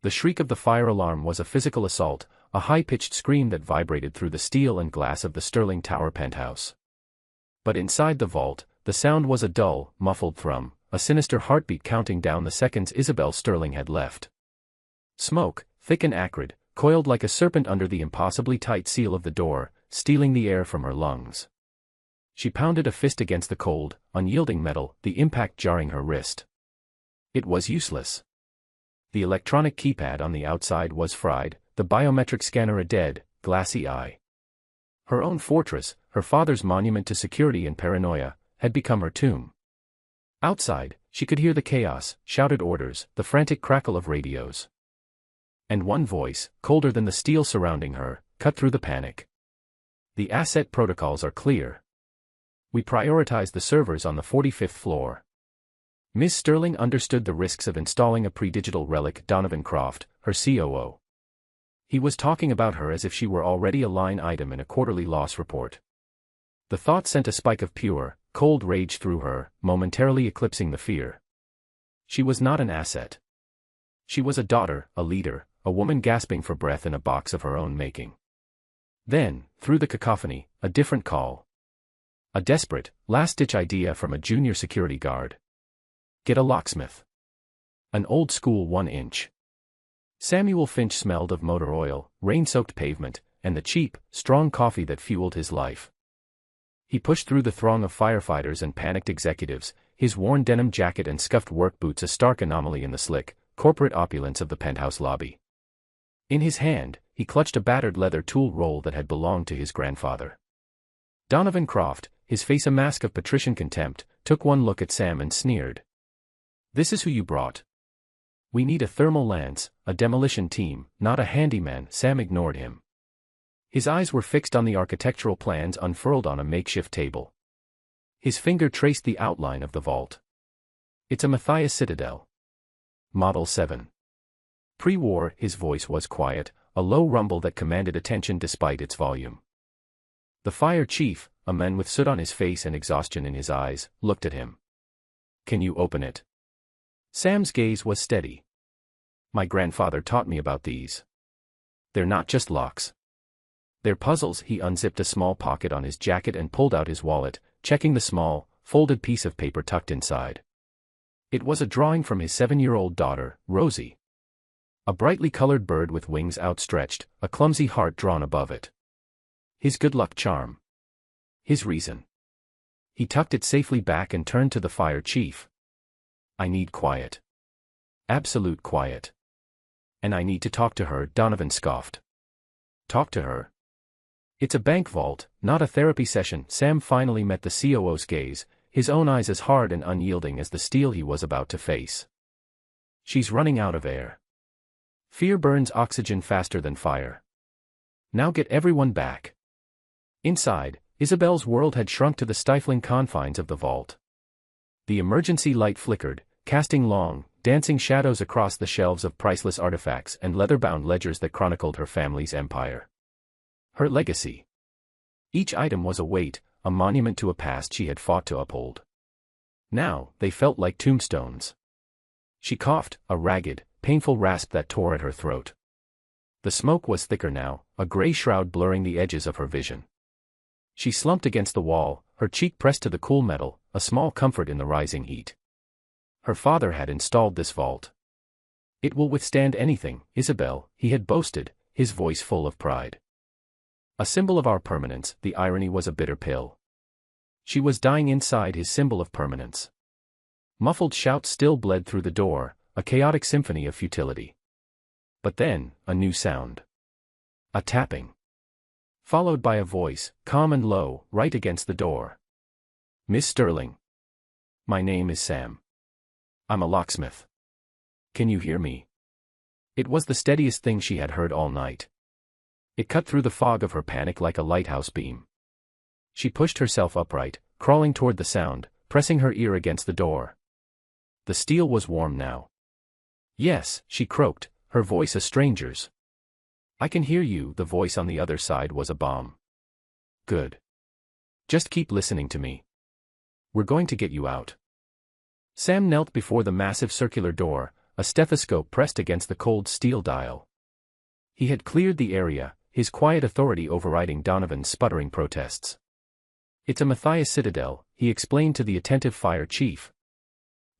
The shriek of the fire alarm was a physical assault, a high-pitched scream that vibrated through the steel and glass of the Sterling Tower penthouse. But inside the vault, the sound was a dull, muffled thrum, a sinister heartbeat counting down the seconds Isabel Sterling had left. Smoke, thick and acrid, coiled like a serpent under the impossibly tight seal of the door, stealing the air from her lungs. She pounded a fist against the cold, unyielding metal, the impact jarring her wrist. It was useless. The electronic keypad on the outside was fried, the biometric scanner a dead, glassy eye. Her own fortress, her father's monument to security and paranoia, had become her tomb. Outside, she could hear the chaos, shouted orders, the frantic crackle of radios. And one voice, colder than the steel surrounding her, cut through the panic. The asset protocols are clear. We prioritize the servers on the 45th floor. Ms. Sterling understood the risks of installing a pre-digital relic. Donovan Croft, her COO. He was talking about her as if she were already a line item in a quarterly loss report. The thought sent a spike of pure, cold rage through her, momentarily eclipsing the fear. She was not an asset. She was a daughter, a leader, a woman gasping for breath in a box of her own making. Then, through the cacophony, a different call. A desperate, last-ditch idea from a junior security guard. Get a locksmith. An old-school 1-inch. Samuel Finch smelled of motor oil, rain-soaked pavement, and the cheap, strong coffee that fueled his life. He pushed through the throng of firefighters and panicked executives, his worn denim jacket and scuffed work boots a stark anomaly in the slick, corporate opulence of the penthouse lobby. In his hand, he clutched a battered leather tool roll that had belonged to his grandfather. Donovan Croft, his face a mask of patrician contempt, took one look at Sam and sneered. "This is who you brought. We need a thermal lance, a demolition team, not a handyman." Sam ignored him. His eyes were fixed on the architectural plans unfurled on a makeshift table. His finger traced the outline of the vault. "It's a Matthias Citadel. Model 7. Pre-war." His voice was quiet, a low rumble that commanded attention despite its volume. The fire chief, a man with soot on his face and exhaustion in his eyes, looked at him. "Can you open it?" Sam's gaze was steady. "My grandfather taught me about these. They're not just locks. They're puzzles." He unzipped a small pocket on his jacket and pulled out his wallet, checking the small, folded piece of paper tucked inside. It was a drawing from his 7-year-old daughter, Rosie. A brightly colored bird with wings outstretched, a clumsy heart drawn above it. His good luck charm. His reason. He tucked it safely back and turned to the fire chief. "I need quiet. Absolute quiet. And I need to talk to her." Donovan scoffed. "Talk to her? It's a bank vault, not a therapy session." Sam finally met the COO's gaze, his own eyes as hard and unyielding as the steel he was about to face. "She's running out of air. Fear burns oxygen faster than fire. Now get everyone back." Inside, Isabel's world had shrunk to the stifling confines of the vault. The emergency light flickered, casting long, dancing shadows across the shelves of priceless artifacts and leather-bound ledgers that chronicled her family's empire. Her legacy. Each item was a weight, a monument to a past she had fought to uphold. Now, they felt like tombstones. She coughed, a ragged, painful rasp that tore at her throat. The smoke was thicker now, a gray shroud blurring the edges of her vision. She slumped against the wall, her cheek pressed to the cool metal, a small comfort in the rising heat. Her father had installed this vault. "It will withstand anything, Isabel," he had boasted, his voice full of pride. "A symbol of our permanence." The irony was a bitter pill. She was dying inside his symbol of permanence. Muffled shouts still bled through the door, a chaotic symphony of futility. But then, a new sound. A tapping. Followed by a voice, calm and low, right against the door. "Miss Sterling. My name is Sam. I'm a locksmith. Can you hear me?" It was the steadiest thing she had heard all night. It cut through the fog of her panic like a lighthouse beam. She pushed herself upright, crawling toward the sound, pressing her ear against the door. The steel was warm now. "Yes," she croaked, her voice a stranger's. "I can hear you." The voice on the other side was a bomb. "Good. Just keep listening to me. We're going to get you out." Sam knelt before the massive circular door, a stethoscope pressed against the cold steel dial. He had cleared the area, his quiet authority overriding Donovan's sputtering protests. "It's a Matthias citadel," he explained to the attentive fire chief.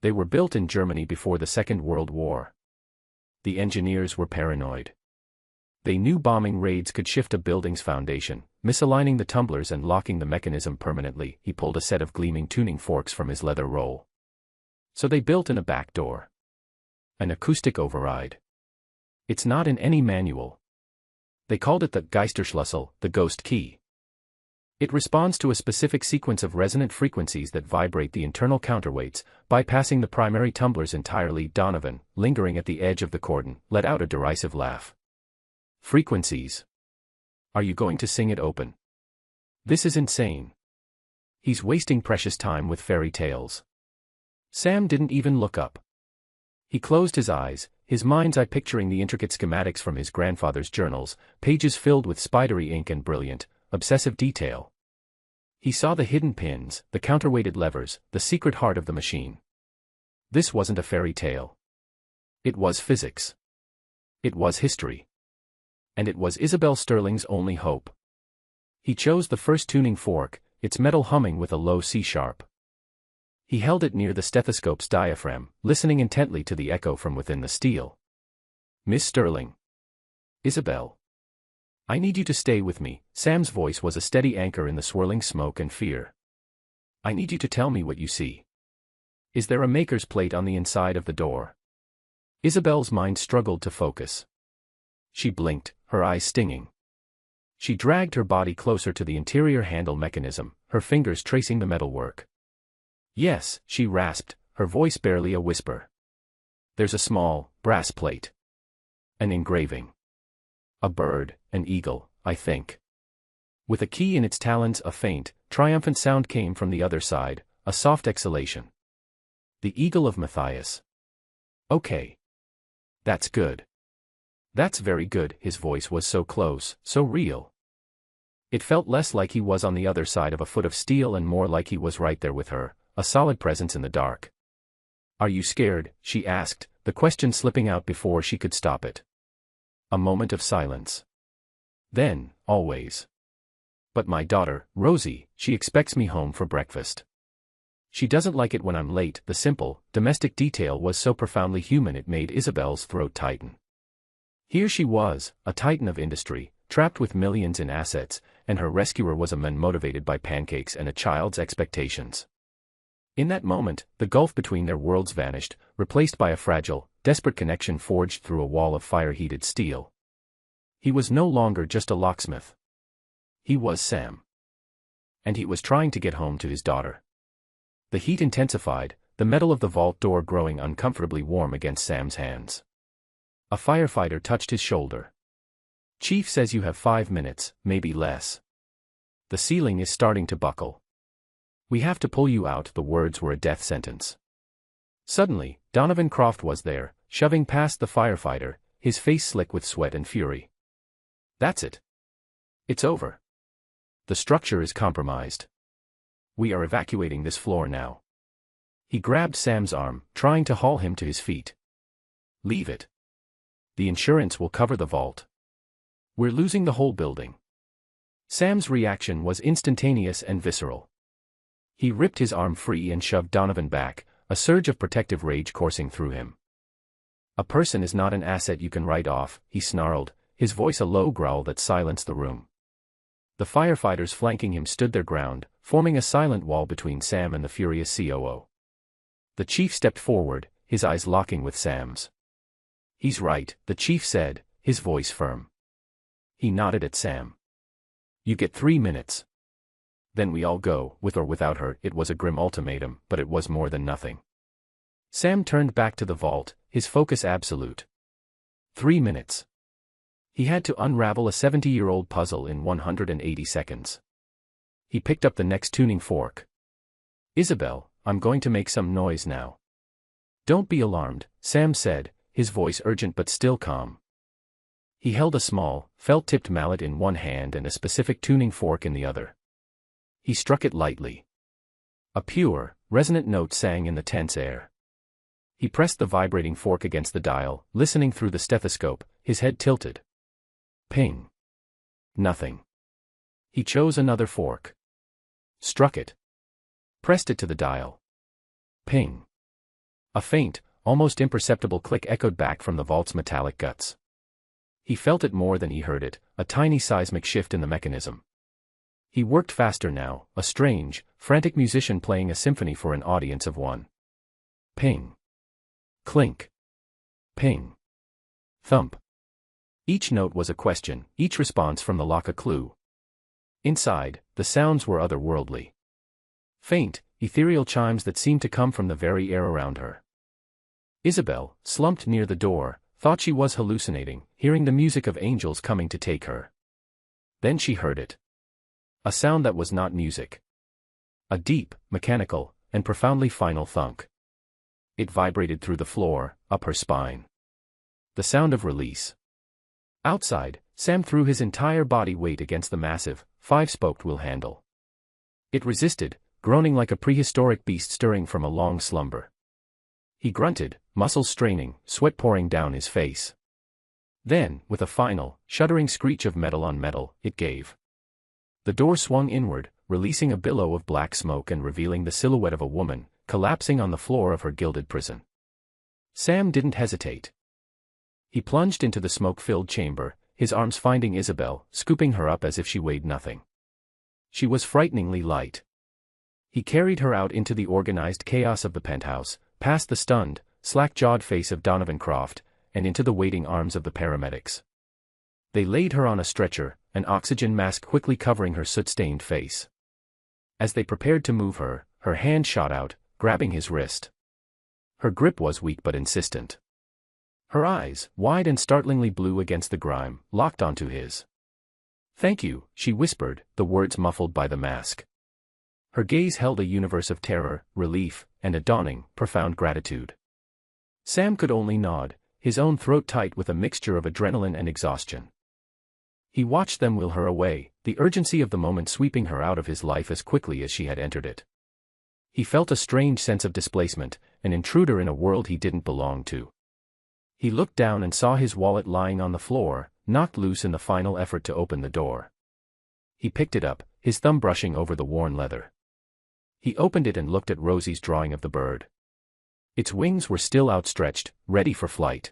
"They were built in Germany before the Second World War. The engineers were paranoid. They knew bombing raids could shift a building's foundation, misaligning the tumblers and locking the mechanism permanently." He pulled a set of gleaming tuning forks from his leather roll. "So they built in a back door. An acoustic override. It's not in any manual. They called it the Geisterschlüssel, the ghost key. It responds to a specific sequence of resonant frequencies that vibrate the internal counterweights, bypassing the primary tumblers entirely." Donovan, lingering at the edge of the cordon, let out a derisive laugh. "Frequencies? Are you going to sing it open? This is insane. He's wasting precious time with fairy tales." Sam didn't even look up. He closed his eyes, his mind's eye picturing the intricate schematics from his grandfather's journals, pages filled with spidery ink and brilliant, obsessive detail. He saw the hidden pins, the counterweighted levers, the secret heart of the machine. This wasn't a fairy tale. It was physics. It was history. And it was Isabel Sterling's only hope. He chose the first tuning fork, its metal humming with a low C-sharp. He held it near the stethoscope's diaphragm, listening intently to the echo from within the steel. "Miss Sterling. Isabel. I need you to stay with me." Sam's voice was a steady anchor in the swirling smoke and fear. "I need you to tell me what you see. Is there a maker's plate on the inside of the door?" Isabel's mind struggled to focus. She blinked, her eyes stinging. She dragged her body closer to the interior handle mechanism, her fingers tracing the metalwork. "Yes," she rasped, her voice barely a whisper. "There's a small, brass plate. An engraving. A bird, an eagle, I think." With a key in its talons, a faint, triumphant sound came from the other side, a soft exhalation. "The eagle of Matthias. Okay. That's good. That's very good." His voice was so close, so real. It felt less like he was on the other side of a foot of steel and more like he was right there with her, a solid presence in the dark. "Are you scared?" she asked, the question slipping out before she could stop it. A moment of silence. Then, "Always. But my daughter, Rosie, she expects me home for breakfast. She doesn't like it when I'm late." The simple, domestic detail was so profoundly human it made Isabel's throat tighten. Here she was, a titan of industry, trapped with millions in assets, and her rescuer was a man motivated by pancakes and a child's expectations. In that moment, the gulf between their worlds vanished, replaced by a fragile, desperate connection forged through a wall of fire-heated steel. He was no longer just a locksmith. He was Sam. And he was trying to get home to his daughter. The heat intensified, the metal of the vault door growing uncomfortably warm against Sam's hands. A firefighter touched his shoulder. "Chief says you have 5 minutes, maybe less. The ceiling is starting to buckle. We have to pull you out." The words were a death sentence. Suddenly, Donovan Croft was there, shoving past the firefighter, his face slick with sweat and fury. "That's it. It's over. The structure is compromised. We are evacuating this floor now." He grabbed Sam's arm, trying to haul him to his feet. "Leave it. The insurance will cover the vault. We're losing the whole building." Sam's reaction was instantaneous and visceral. He ripped his arm free and shoved Donovan back, a surge of protective rage coursing through him. "A person is not an asset you can write off," he snarled, his voice a low growl that silenced the room. The firefighters flanking him stood their ground, forming a silent wall between Sam and the furious COO. The chief stepped forward, his eyes locking with Sam's. "He's right," the chief said, his voice firm. He nodded at Sam. "You get 3 minutes. Then we all go, with or without her." It was a grim ultimatum, but it was more than nothing. Sam turned back to the vault, his focus absolute. 3 minutes. He had to unravel a 70-year-old puzzle in 180 seconds. He picked up the next tuning fork. "Isabel, I'm going to make some noise now." "Don't be alarmed," Sam said, his voice urgent but still calm. He held a small, felt-tipped mallet in one hand and a specific tuning fork in the other. He struck it lightly. A pure, resonant note sang in the tense air. He pressed the vibrating fork against the dial, listening through the stethoscope, his head tilted. Ping. Nothing. He chose another fork. Struck it. Pressed it to the dial. Ping. A faint, almost imperceptible click echoed back from the vault's metallic guts. He felt it more than he heard it, a tiny seismic shift in the mechanism. He worked faster now, a strange, frantic musician playing a symphony for an audience of one. Ping. Clink. Ping. Thump. Each note was a question, each response from the lock a clue. Inside, the sounds were otherworldly. Faint, ethereal chimes that seemed to come from the very air around her. Isabel, slumped near the door, thought she was hallucinating, hearing the music of angels coming to take her. Then she heard it. A sound that was not music. A deep, mechanical, and profoundly final thunk. It vibrated through the floor, up her spine. The sound of release. Outside, Sam threw his entire body weight against the massive, 5-spoked wheel handle. It resisted, groaning like a prehistoric beast stirring from a long slumber. He grunted, muscles straining, sweat pouring down his face. Then, with a final, shuddering screech of metal on metal, it gave. The door swung inward, releasing a billow of black smoke and revealing the silhouette of a woman, collapsing on the floor of her gilded prison. Sam didn't hesitate. He plunged into the smoke-filled chamber, his arms finding Isabel, scooping her up as if she weighed nothing. She was frighteningly light. He carried her out into the organized chaos of the penthouse, past the stunned, slack-jawed face of Donovan Croft, and into the waiting arms of the paramedics. They laid her on a stretcher, an oxygen mask quickly covering her soot-stained face. As they prepared to move her, her hand shot out, grabbing his wrist. Her grip was weak but insistent. Her eyes, wide and startlingly blue against the grime, locked onto his. "Thank you," she whispered, the words muffled by the mask. Her gaze held a universe of terror, relief, and a dawning, profound gratitude. Sam could only nod, his own throat tight with a mixture of adrenaline and exhaustion. He watched them wheel her away, the urgency of the moment sweeping her out of his life as quickly as she had entered it. He felt a strange sense of displacement, an intruder in a world he didn't belong to. He looked down and saw his wallet lying on the floor, knocked loose in the final effort to open the door. He picked it up, his thumb brushing over the worn leather. He opened it and looked at Rosie's drawing of the bird. Its wings were still outstretched, ready for flight.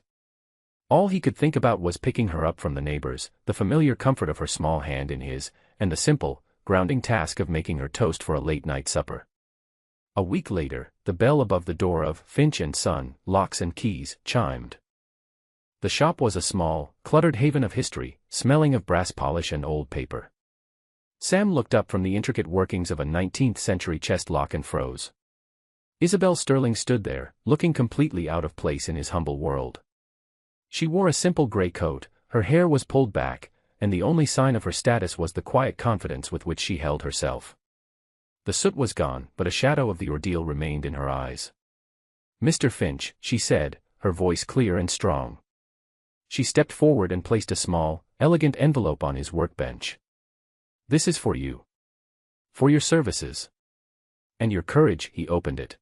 All he could think about was picking her up from the neighbors, the familiar comfort of her small hand in his, and the simple, grounding task of making her toast for a late-night supper. A week later, the bell above the door of Finch & Son, Locks and Keys, chimed. The shop was a small, cluttered haven of history, smelling of brass polish and old paper. Sam looked up from the intricate workings of a 19th-century chest lock and froze. Isabel Sterling stood there, looking completely out of place in his humble world. She wore a simple gray coat, her hair was pulled back, and the only sign of her status was the quiet confidence with which she held herself. The soot was gone, but a shadow of the ordeal remained in her eyes. "Mr. Finch," she said, her voice clear and strong. She stepped forward and placed a small, elegant envelope on his workbench. "This is for you. For your services. And your courage." He opened it.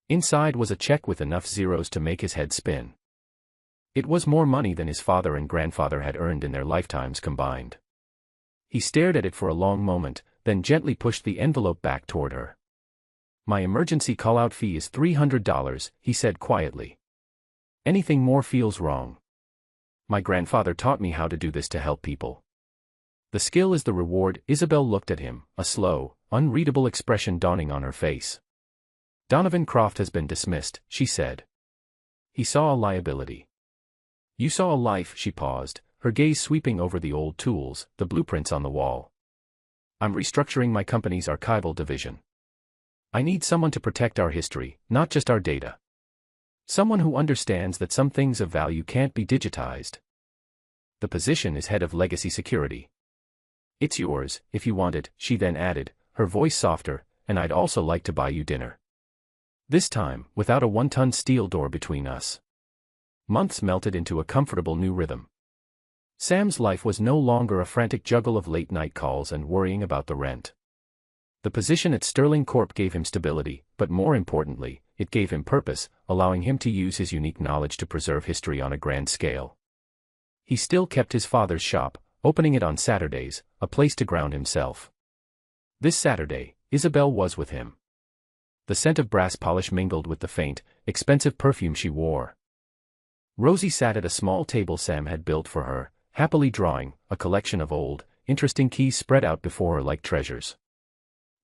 Inside was a check with enough zeros to make his head spin. It was more money than his father and grandfather had earned in their lifetimes combined. He stared at it for a long moment, then gently pushed the envelope back toward her. "My emergency call-out fee is $300, he said quietly. "Anything more feels wrong. My grandfather taught me how to do this to help people. The skill is the reward." Isabel looked at him, a slow, unreadable expression dawning on her face. "Donovan Croft has been dismissed," she said. "He saw a liability." "You saw a life." She paused, her gaze sweeping over the old tools, the blueprints on the wall. "I'm restructuring my company's archival division. I need someone to protect our history, not just our data. Someone who understands that some things of value can't be digitized. The position is head of legacy security. It's yours, if you want it," she then added, her voice softer, "and I'd also like to buy you dinner. This time, without a 1-ton steel door between us." Months melted into a comfortable new rhythm. Sam's life was no longer a frantic juggle of late-night calls and worrying about the rent. The position at Sterling Corp gave him stability, but more importantly, it gave him purpose, allowing him to use his unique knowledge to preserve history on a grand scale. He still kept his father's shop, opening it on Saturdays, a place to ground himself. This Saturday, Isabel was with him. The scent of brass polish mingled with the faint, expensive perfume she wore. Rosie sat at a small table Sam had built for her, happily drawing, a collection of old, interesting keys spread out before her like treasures.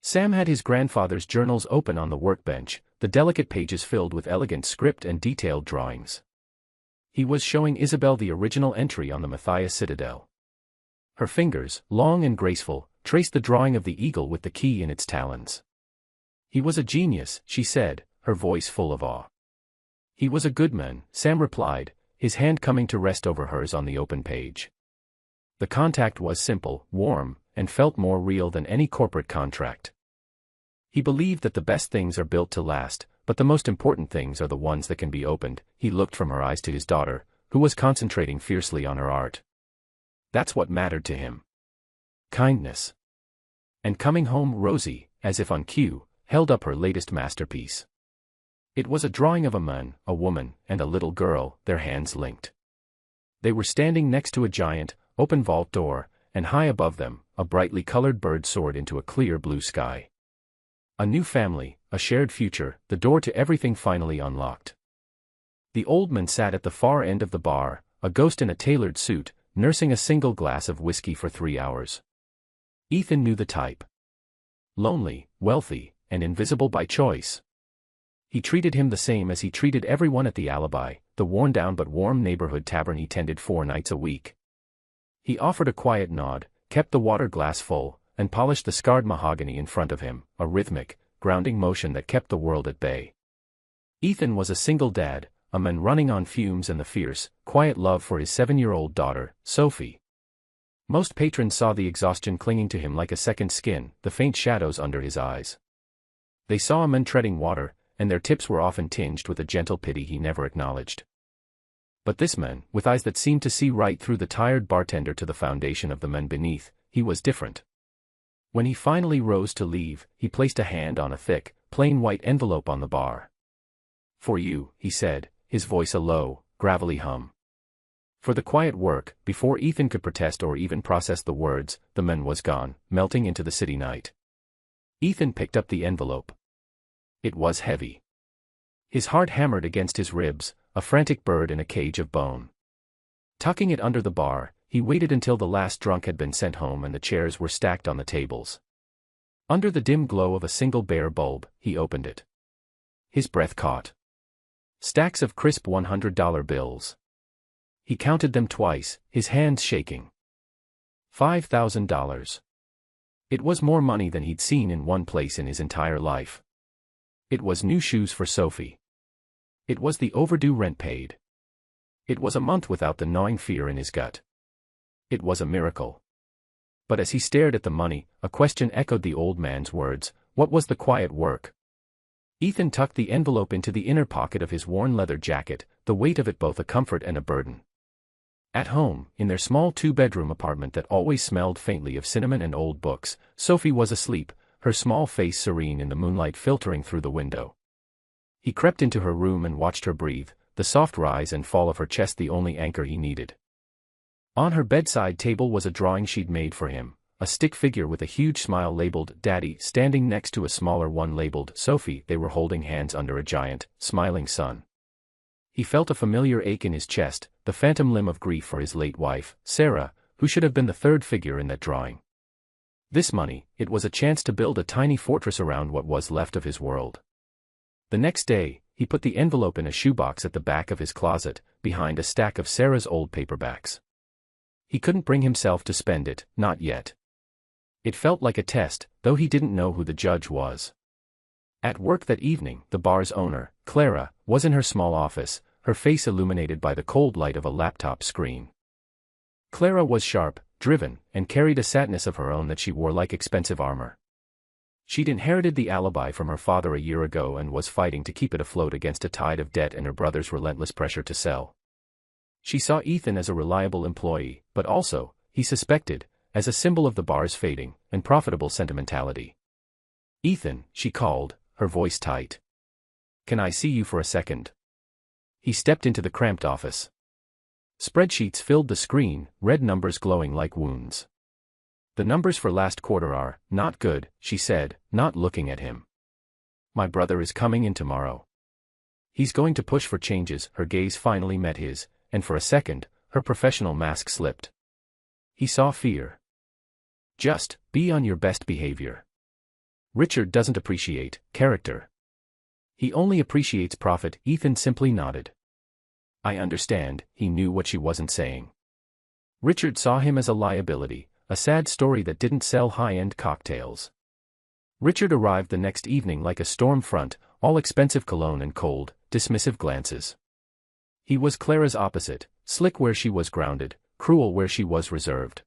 Sam had his grandfather's journals open on the workbench, the delicate pages filled with elegant script and detailed drawings. He was showing Isabel the original entry on the Matthias citadel. Her fingers, long and graceful, traced the drawing of the eagle with the key in its talons. "He was a genius," she said, her voice full of awe. "He was a good man," Sam replied, his hand coming to rest over hers on the open page. The contact was simple, warm, and felt more real than any corporate contract. He believed that the best things are built to last, but the most important things are the ones that can be opened. He looked from her eyes to his daughter, who was concentrating fiercely on her art. That's what mattered to him. Kindness. And coming home, Rosie, as if on cue, held up her latest masterpiece. It was a drawing of a man, a woman, and a little girl, their hands linked. They were standing next to a giant, open vault door, and high above them, a brightly colored bird soared into a clear blue sky. A new family, a shared future, the door to everything finally unlocked. The old man sat at the far end of the bar, a ghost in a tailored suit, nursing a single glass of whiskey for 3 hours. Ethan knew the type. Lonely, wealthy, and invisible by choice. He treated him the same as he treated everyone at the Alibi, the worn-down but warm neighborhood tavern he tended 4 nights a week. He offered a quiet nod, kept the water glass full, and polished the scarred mahogany in front of him, a rhythmic, grounding motion that kept the world at bay. Ethan was a single dad, a man running on fumes and the fierce, quiet love for his 7-year-old daughter, Sophie. Most patrons saw the exhaustion clinging to him like a second skin, the faint shadows under his eyes. They saw a man treading water, and their tips were often tinged with a gentle pity he never acknowledged. But this man, with eyes that seemed to see right through the tired bartender to the foundation of the men beneath, he was different. When he finally rose to leave, he placed a hand on a thick, plain white envelope on the bar. "For you," he said, his voice a low, gravelly hum. For the quiet work. Before Ethan could protest or even process the words, the man was gone, melting into the city night. Ethan picked up the envelope. It was heavy. His heart hammered against his ribs, a frantic bird in a cage of bone. Tucking it under the bar, he waited until the last drunk had been sent home and the chairs were stacked on the tables. Under the dim glow of a single bare bulb, he opened it. His breath caught. Stacks of crisp $100 bills. He counted them twice, his hands shaking. $5,000. It was more money than he'd seen in one place in his entire life. It was new shoes for Sophie. It was the overdue rent paid. It was a month without the gnawing fear in his gut. It was a miracle. But as he stared at the money, a question echoed the old man's words: what was the quiet work? Ethan tucked the envelope into the inner pocket of his worn leather jacket, the weight of it both a comfort and a burden. At home, in their small 2-bedroom apartment that always smelled faintly of cinnamon and old books, Sophie was asleep, her small face serene in the moonlight filtering through the window. He crept into her room and watched her breathe, the soft rise and fall of her chest the only anchor he needed. On her bedside table was a drawing she'd made for him, a stick figure with a huge smile labeled Daddy standing next to a smaller one labeled Sophie. They were holding hands under a giant, smiling sun. He felt a familiar ache in his chest, the phantom limb of grief for his late wife, Sarah, who should have been the third figure in that drawing. This money, it was a chance to build a tiny fortress around what was left of his world. The next day, he put the envelope in a shoebox at the back of his closet, behind a stack of Sarah's old paperbacks. He couldn't bring himself to spend it, not yet. It felt like a test, though he didn't know who the judge was. At work that evening, the bar's owner, Clara, was in her small office, her face illuminated by the cold light of a laptop screen. Clara was sharp, driven, and carried a sadness of her own that she wore like expensive armor. She'd inherited the Alibi from her father a year ago and was fighting to keep it afloat against a tide of debt and her brother's relentless pressure to sell. She saw Ethan as a reliable employee, but also, he suspected, as a symbol of the bar's fading and profitable sentimentality. "Ethan," she called, her voice tight. "Can I see you for a second?" He stepped into the cramped office. Spreadsheets filled the screen, red numbers glowing like wounds. "The numbers for last quarter are not good," she said, not looking at him. "My brother is coming in tomorrow. He's going to push for changes." Her gaze finally met his, and for a second, her professional mask slipped. He saw fear. "Just be on your best behavior. Richard doesn't appreciate character. He only appreciates profit." Ethan simply nodded. "I understand." He knew what she wasn't saying. Richard saw him as a liability, a sad story that didn't sell high-end cocktails. Richard arrived the next evening like a storm front, all expensive cologne and cold, dismissive glances. He was Clara's opposite, slick where she was grounded, cruel where she was reserved.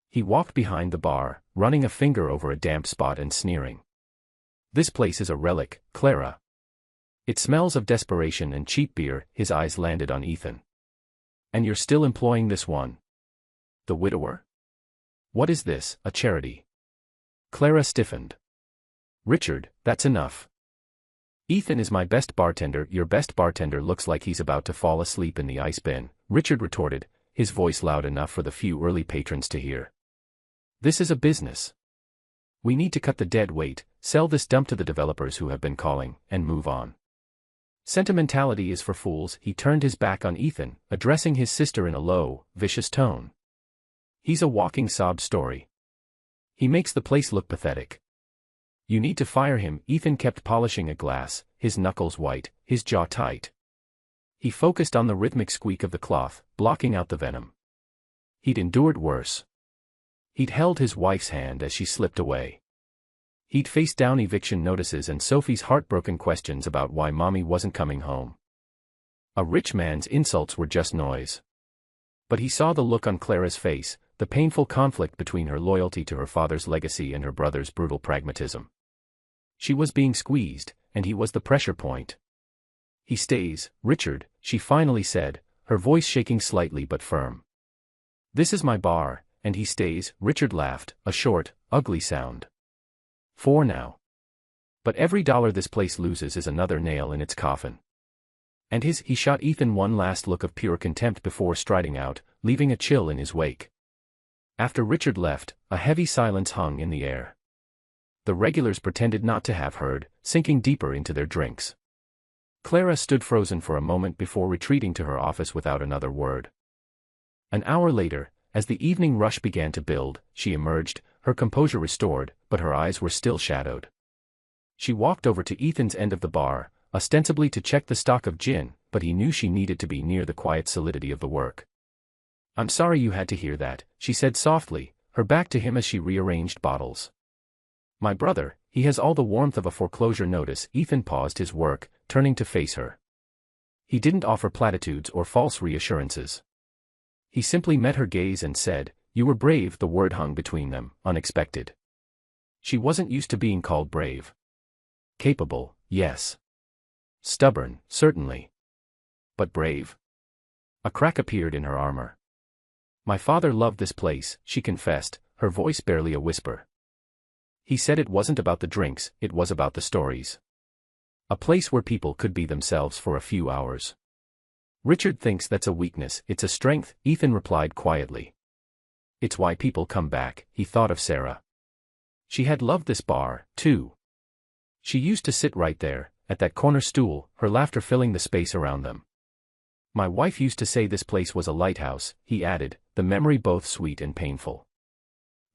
He walked behind the bar, running a finger over a damp spot and sneering. "This place is a relic, Clara. It smells of desperation and cheap beer." His eyes landed on Ethan. "And you're still employing this one? The widower? What is this, a charity?" Clara stiffened. "Richard, that's enough. Ethan is my best bartender." "Your best bartender looks like he's about to fall asleep in the ice bin," Richard retorted, his voice loud enough for the few early patrons to hear. "This is a business. We need to cut the dead weight, sell this dump to the developers who have been calling, and move on. Sentimentality is for fools." He turned his back on Ethan, addressing his sister in a low, vicious tone. "He's a walking sob story. He makes the place look pathetic. You need to fire him." Ethan kept polishing a glass, his knuckles white, his jaw tight. He focused on the rhythmic squeak of the cloth, blocking out the venom. He'd endured worse. He'd held his wife's hand as she slipped away. He'd faced down eviction notices and Sophie's heartbroken questions about why mommy wasn't coming home. A rich man's insults were just noise. But he saw the look on Clara's face, the painful conflict between her loyalty to her father's legacy and her brother's brutal pragmatism. She was being squeezed, and he was the pressure point. "He stays, Richard," she finally said, her voice shaking slightly but firm. "This is my bar, and he stays." Richard laughed, a short, ugly sound. "For now. But every dollar this place loses is another nail in its coffin." And he shot Ethan one last look of pure contempt before striding out, leaving a chill in his wake. After Richard left, a heavy silence hung in the air. The regulars pretended not to have heard, sinking deeper into their drinks. Clara stood frozen for a moment before retreating to her office without another word. An hour later, as the evening rush began to build, she emerged, her composure restored, but her eyes were still shadowed. She walked over to Ethan's end of the bar, ostensibly to check the stock of gin, but he knew she needed to be near the quiet solidity of the work. "I'm sorry you had to hear that," she said softly, her back to him as she rearranged bottles. "My brother, he has all the warmth of a foreclosure notice." Ethan paused his work, turning to face her. He didn't offer platitudes or false reassurances. He simply met her gaze and said, "You were brave." The word hung between them, unexpected. She wasn't used to being called brave. Capable, yes. Stubborn, certainly. But brave? A crack appeared in her armor. "My father loved this place," she confessed, her voice barely a whisper. "He said it wasn't about the drinks, it was about the stories. A place where people could be themselves for a few hours." "Richard thinks that's a weakness." "It's a strength," Ethan replied quietly. "It's why people come back." He thought of Sarah. She had loved this bar, too. She used to sit right there, at that corner stool, her laughter filling the space around them. "My wife used to say this place was a lighthouse," he added, the memory both sweet and painful.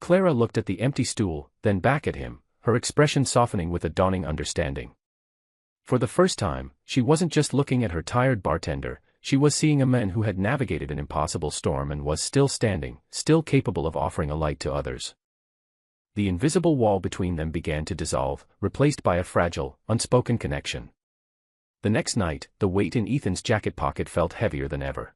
Clara looked at the empty stool, then back at him, her expression softening with a dawning understanding. For the first time, she wasn't just looking at her tired bartender, she was seeing a man who had navigated an impossible storm and was still standing, still capable of offering a light to others. The invisible wall between them began to dissolve, replaced by a fragile, unspoken connection. The next night, the weight in Ethan's jacket pocket felt heavier than ever.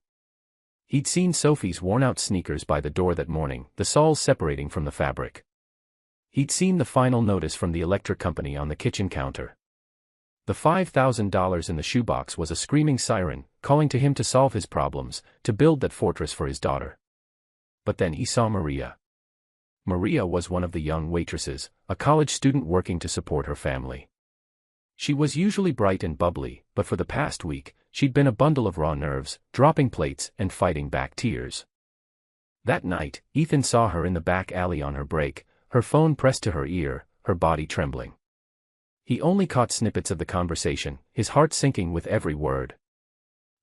He'd seen Sophie's worn-out sneakers by the door that morning, the soles separating from the fabric. He'd seen the final notice from the electric company on the kitchen counter. The $5,000 in the shoebox was a screaming siren, calling to him to solve his problems, to build that fortress for his daughter. But then he saw Maria. Maria was one of the young waitresses, a college student working to support her family. She was usually bright and bubbly, but for the past week, she'd been a bundle of raw nerves, dropping plates and fighting back tears. That night, Ethan saw her in the back alley on her break, her phone pressed to her ear, her body trembling. He only caught snippets of the conversation, his heart sinking with every word.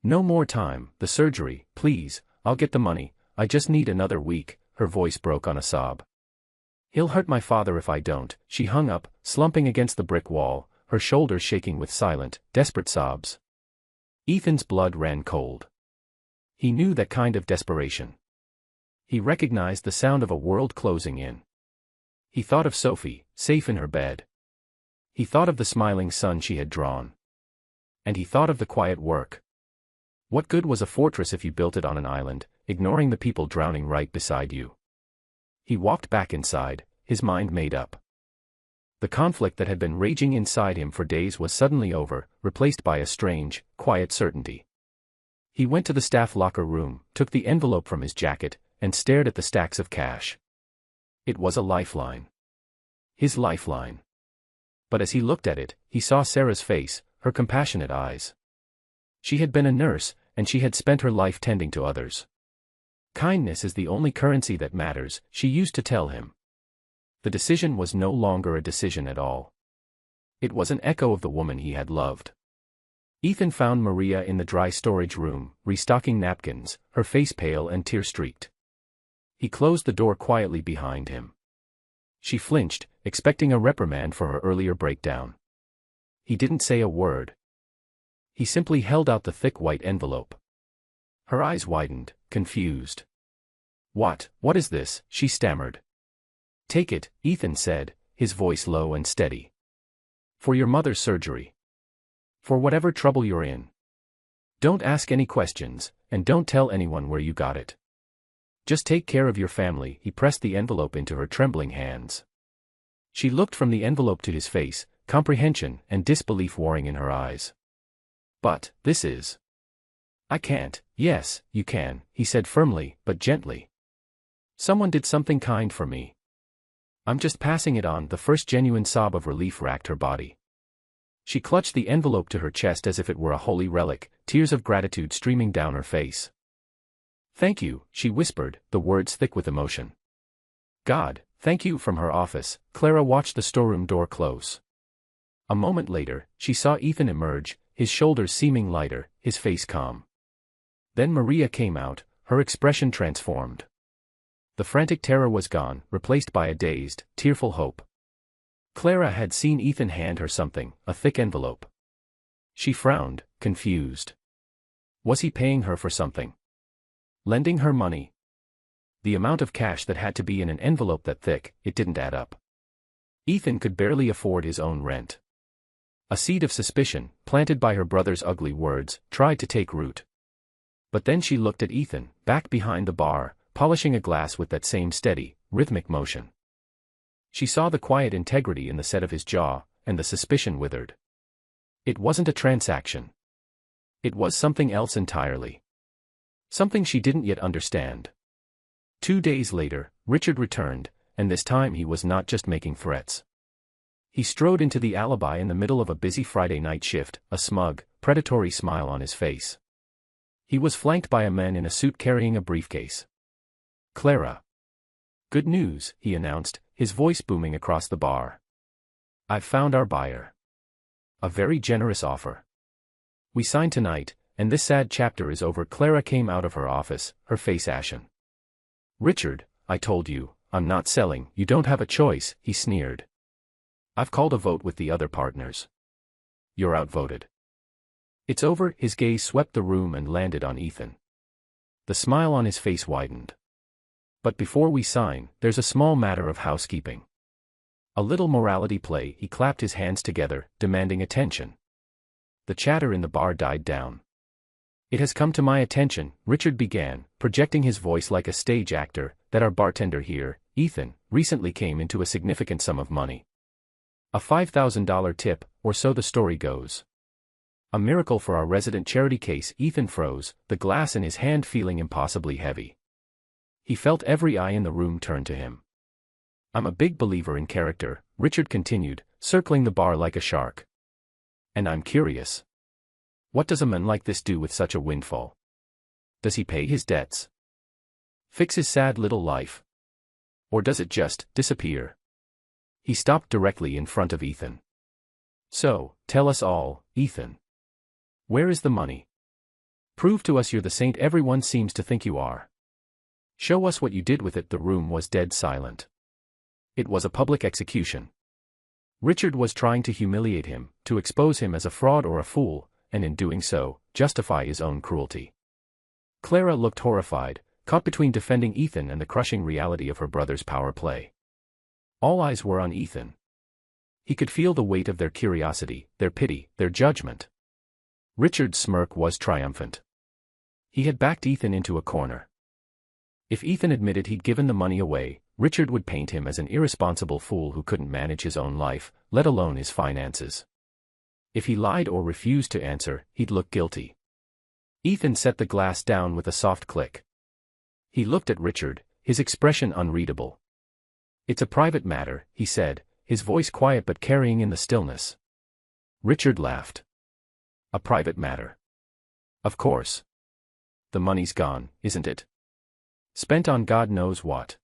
"No more time, the surgery, please, I'll get the money, I just need another week," her voice broke on a sob. "He'll hurt my father if I don't," she hung up, slumping against the brick wall, her shoulders shaking with silent, desperate sobs. Ethan's blood ran cold. He knew that kind of desperation. He recognized the sound of a world closing in. He thought of Sophie, safe in her bed. He thought of the smiling sun she had drawn. And he thought of the quiet work. What good was a fortress if you built it on an island, ignoring the people drowning right beside you? He walked back inside, his mind made up. The conflict that had been raging inside him for days was suddenly over, replaced by a strange, quiet certainty. He went to the staff locker room, took the envelope from his jacket, and stared at the stacks of cash. It was a lifeline. His lifeline. But as he looked at it, he saw Sarah's face, her compassionate eyes. She had been a nurse, and she had spent her life tending to others. "Kindness is the only currency that matters," she used to tell him. The decision was no longer a decision at all. It was an echo of the woman he had loved. Ethan found Maria in the dry storage room, restocking napkins, her face pale and tear-streaked. He closed the door quietly behind him. She flinched, expecting a reprimand for her earlier breakdown. He didn't say a word. He simply held out the thick white envelope. Her eyes widened, confused. What is this?" she stammered. "Take it," Ethan said, his voice low and steady. "For your mother's surgery. For whatever trouble you're in. Don't ask any questions, and don't tell anyone where you got it. Just take care of your family." He pressed the envelope into her trembling hands. She looked from the envelope to his face, comprehension and disbelief warring in her eyes. "But, this is—" "I can't." "Yes, you can," he said firmly, but gently. "Someone did something kind for me. I'm just passing it on." The first genuine sob of relief racked her body. She clutched the envelope to her chest as if it were a holy relic, tears of gratitude streaming down her face. "Thank you," she whispered, the words thick with emotion. "God, thank you." From her office, Clara watched the storeroom door close. A moment later, she saw Ethan emerge, his shoulders seeming lighter, his face calm. Then Maria came out, her expression transformed. The frantic terror was gone, replaced by a dazed, tearful hope. Clara had seen Ethan hand her something, a thick envelope. She frowned, confused. Was he paying her for something? Lending her money? The amount of cash that had to be in an envelope that thick, it didn't add up. Ethan could barely afford his own rent. A seed of suspicion, planted by her brother's ugly words, tried to take root. But then she looked at Ethan, back behind the bar, polishing a glass with that same steady, rhythmic motion. She saw the quiet integrity in the set of his jaw, and the suspicion withered. It wasn't a transaction. It was something else entirely. Something she didn't yet understand. 2 days later, Richard returned, and this time he was not just making threats. He strode into the alibi in the middle of a busy Friday night shift, a smug, predatory smile on his face. He was flanked by a man in a suit carrying a briefcase. "Clara." "Good news," he announced, his voice booming across the bar. "I've found our buyer. A very generous offer. We signed tonight, and this sad chapter is over." Clara came out of her office, her face ashen. "Richard, I told you, I'm not selling." "You don't have a choice," he sneered. "I've called a vote with the other partners. You're outvoted. It's over." His gaze swept the room and landed on Ethan. The smile on his face widened. "But before we sign, there's a small matter of housekeeping. A little morality play." He clapped his hands together, demanding attention. The chatter in the bar died down. "It has come to my attention," Richard began, projecting his voice like a stage actor, "that our bartender here, Ethan, recently came into a significant sum of money. A $5,000 tip, or so the story goes. A miracle for our resident charity case." Ethan froze, the glass in his hand feeling impossibly heavy. He felt every eye in the room turn to him. I'm a big believer in character, Richard continued, circling the bar like a shark. And I'm curious. What does a man like this do with such a windfall? Does he pay his debts? Fix his sad little life? Or does it just disappear? He stopped directly in front of Ethan. So, tell us all, Ethan. Where is the money? Prove to us you're the saint everyone seems to think you are. Show us what you did with it. The room was dead silent. It was a public execution. Richard was trying to humiliate him, to expose him as a fraud or a fool, and in doing so, justify his own cruelty. Clara looked horrified, caught between defending Ethan and the crushing reality of her brother's power play. All eyes were on Ethan. He could feel the weight of their curiosity, their pity, their judgment. Richard's smirk was triumphant. He had backed Ethan into a corner. If Ethan admitted he'd given the money away, Richard would paint him as an irresponsible fool who couldn't manage his own life, let alone his finances. If he lied or refused to answer, he'd look guilty. Ethan set the glass down with a soft click. He looked at Richard, his expression unreadable. It's a private matter, he said, his voice quiet but carrying in the stillness. Richard laughed. A private matter. Of course. The money's gone, isn't it? Spent on God knows what.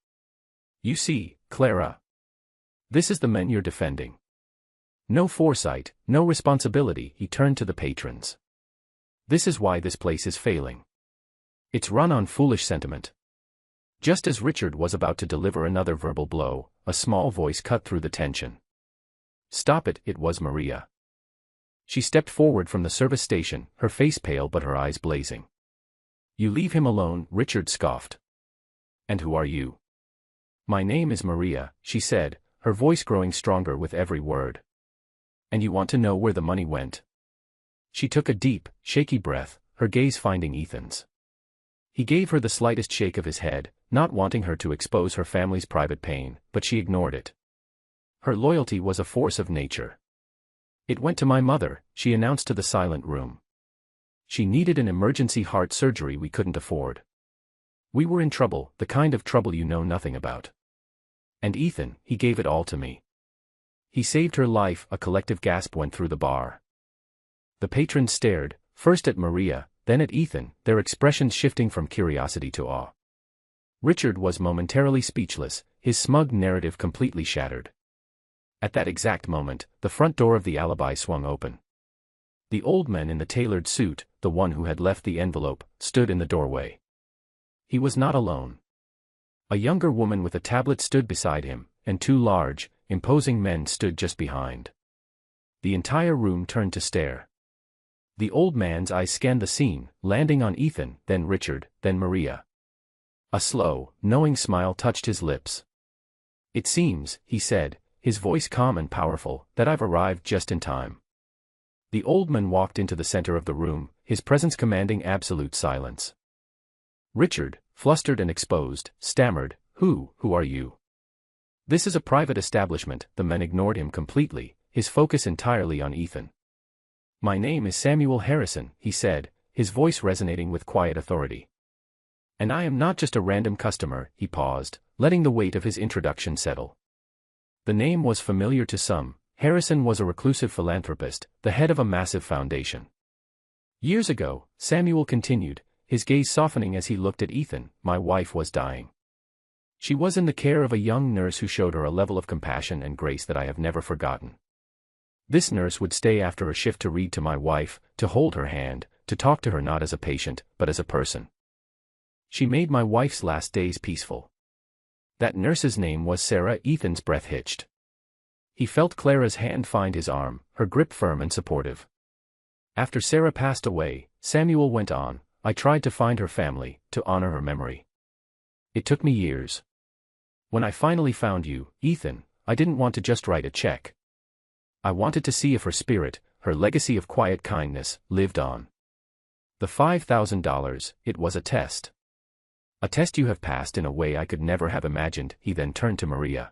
You see, Clara. This is the man you're defending. No foresight, no responsibility. He turned to the patrons. This is why this place is failing. It's run on foolish sentiment. Just as Richard was about to deliver another verbal blow, a small voice cut through the tension. Stop it, it was Maria. She stepped forward from the service station, her face pale but her eyes blazing. You leave him alone, Richard scoffed. And who are you? My name is Maria, she said, her voice growing stronger with every word. And you want to know where the money went? She took a deep, shaky breath, her gaze finding Ethan's. He gave her the slightest shake of his head, not wanting her to expose her family's private pain, but she ignored it. Her loyalty was a force of nature. It went to my mother, she announced to the silent room. She needed an emergency heart surgery we couldn't afford. We were in trouble, the kind of trouble you know nothing about. And Ethan, he gave it all to me. He saved her life. A collective gasp went through the bar. The patrons stared, first at Maria, then at Ethan, their expressions shifting from curiosity to awe. Richard was momentarily speechless, his smug narrative completely shattered. At that exact moment, the front door of the alibi swung open. The old man in the tailored suit, the one who had left the envelope, stood in the doorway. He was not alone. A younger woman with a tablet stood beside him, and two large, imposing men stood just behind. The entire room turned to stare. The old man's eyes scanned the scene, landing on Ethan, then Richard, then Maria. A slow, knowing smile touched his lips. It seems, he said, his voice calm and powerful, that I've arrived just in time. The old man walked into the center of the room, his presence commanding absolute silence. Richard, flustered and exposed, stammered, Who are you? This is a private establishment. The man ignored him completely, his focus entirely on Ethan. My name is Samuel Harrison, he said, his voice resonating with quiet authority. And I am not just a random customer. He paused, letting the weight of his introduction settle. The name was familiar to some. Harrison was a reclusive philanthropist, the head of a massive foundation. Years ago, Samuel continued, his gaze softening as he looked at Ethan, my wife was dying. She was in the care of a young nurse who showed her a level of compassion and grace that I have never forgotten. This nurse would stay after a shift to read to my wife, to hold her hand, to talk to her not as a patient, but as a person. She made my wife's last days peaceful. That nurse's name was Sarah. Ethan's breath hitched. He felt Clara's hand find his arm, her grip firm and supportive. After Sarah passed away, Samuel went on, I tried to find her family, to honor her memory. It took me years. When I finally found you, Ethan, I didn't want to just write a check. I wanted to see if her spirit, her legacy of quiet kindness, lived on. The $5,000, it was a test. A test you have passed in a way I could never have imagined. He then turned to Maria.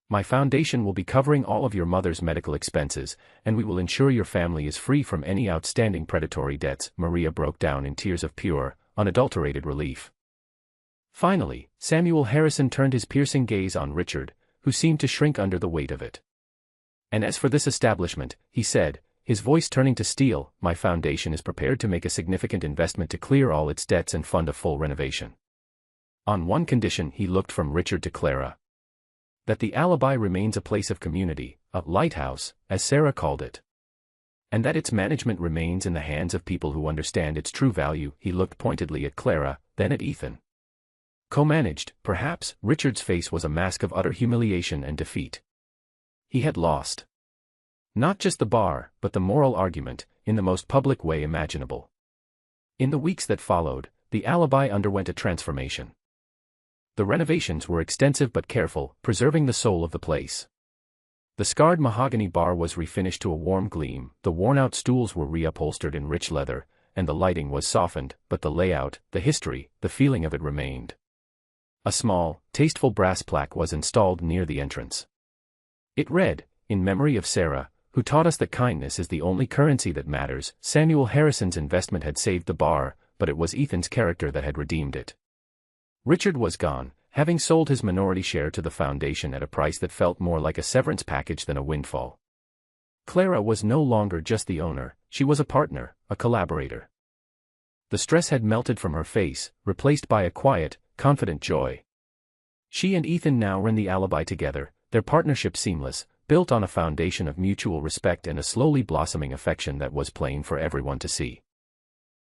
My foundation will be covering all of your mother's medical expenses, and we will ensure your family is free from any outstanding predatory debts. Maria broke down in tears of pure, unadulterated relief. Finally, Samuel Harrison turned his piercing gaze on Richard, who seemed to shrink under the weight of it. And as for this establishment, he said, his voice turning to steel, my foundation is prepared to make a significant investment to clear all its debts and fund a full renovation. On one condition, he looked from Richard to Clara. That the alibi remains a place of community, a lighthouse, as Sarah called it. And that its management remains in the hands of people who understand its true value. He looked pointedly at Clara, then at Ethan. Co-managed, perhaps. Richard's face was a mask of utter humiliation and defeat. He had lost. Not just the bar, but the moral argument, in the most public way imaginable. In the weeks that followed, the alibi underwent a transformation. The renovations were extensive but careful, preserving the soul of the place. The scarred mahogany bar was refinished to a warm gleam, the worn-out stools were reupholstered in rich leather, and the lighting was softened, but the layout, the history, the feeling of it remained. A small, tasteful brass plaque was installed near the entrance. It read, "In memory of Sarah, who taught us that kindness is the only currency that matters." Samuel Harrison's investment had saved the bar, but it was Ethan's character that had redeemed it. Richard was gone, having sold his minority share to the foundation at a price that felt more like a severance package than a windfall. Clara was no longer just the owner, she was a partner, a collaborator. The stress had melted from her face, replaced by a quiet, confident joy. She and Ethan now ran the alibi together, their partnership seamless, built on a foundation of mutual respect and a slowly blossoming affection that was plain for everyone to see.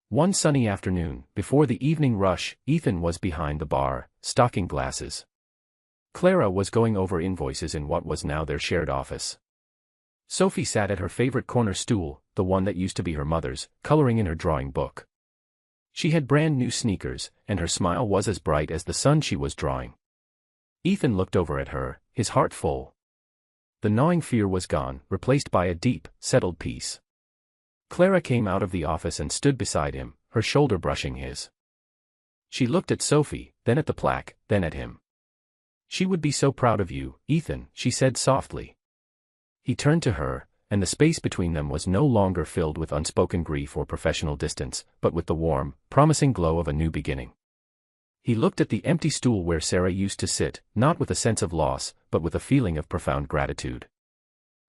One sunny afternoon, before the evening rush, Ethan was behind the bar, stocking glasses. Clara was going over invoices in what was now their shared office. Sophie sat at her favorite corner stool, the one that used to be her mother's, coloring in her drawing book. She had brand new sneakers, and her smile was as bright as the sun she was drawing. Ethan looked over at her, his heart full. The gnawing fear was gone, replaced by a deep, settled peace. Clara came out of the office and stood beside him, her shoulder brushing his. She looked at Sophie, then at the plaque, then at him. "She would be so proud of you, Ethan," she said softly. He turned to her, and the space between them was no longer filled with unspoken grief or professional distance, but with the warm, promising glow of a new beginning. He looked at the empty stool where Sarah used to sit, not with a sense of loss, but with a feeling of profound gratitude.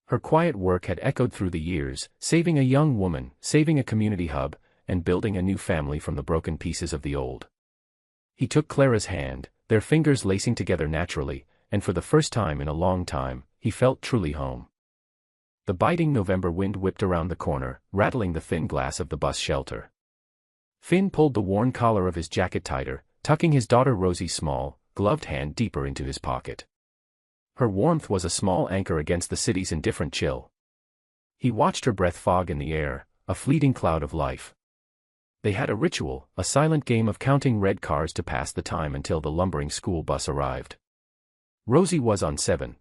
Her quiet work had echoed through the years, saving a young woman, saving a community hub, and building a new family from the broken pieces of the old. He took Clara's hand, their fingers lacing together naturally, and for the first time in a long time, he felt truly home. The biting November wind whipped around the corner, rattling the thin glass of the bus shelter. Finn pulled the worn collar of his jacket tighter, tucking his daughter Rosie's small, gloved hand deeper into his pocket. Her warmth was a small anchor against the city's indifferent chill. He watched her breath fog in the air, a fleeting cloud of life. They had a ritual, a silent game of counting red cars to pass the time until the lumbering school bus arrived. Rosie was on 7,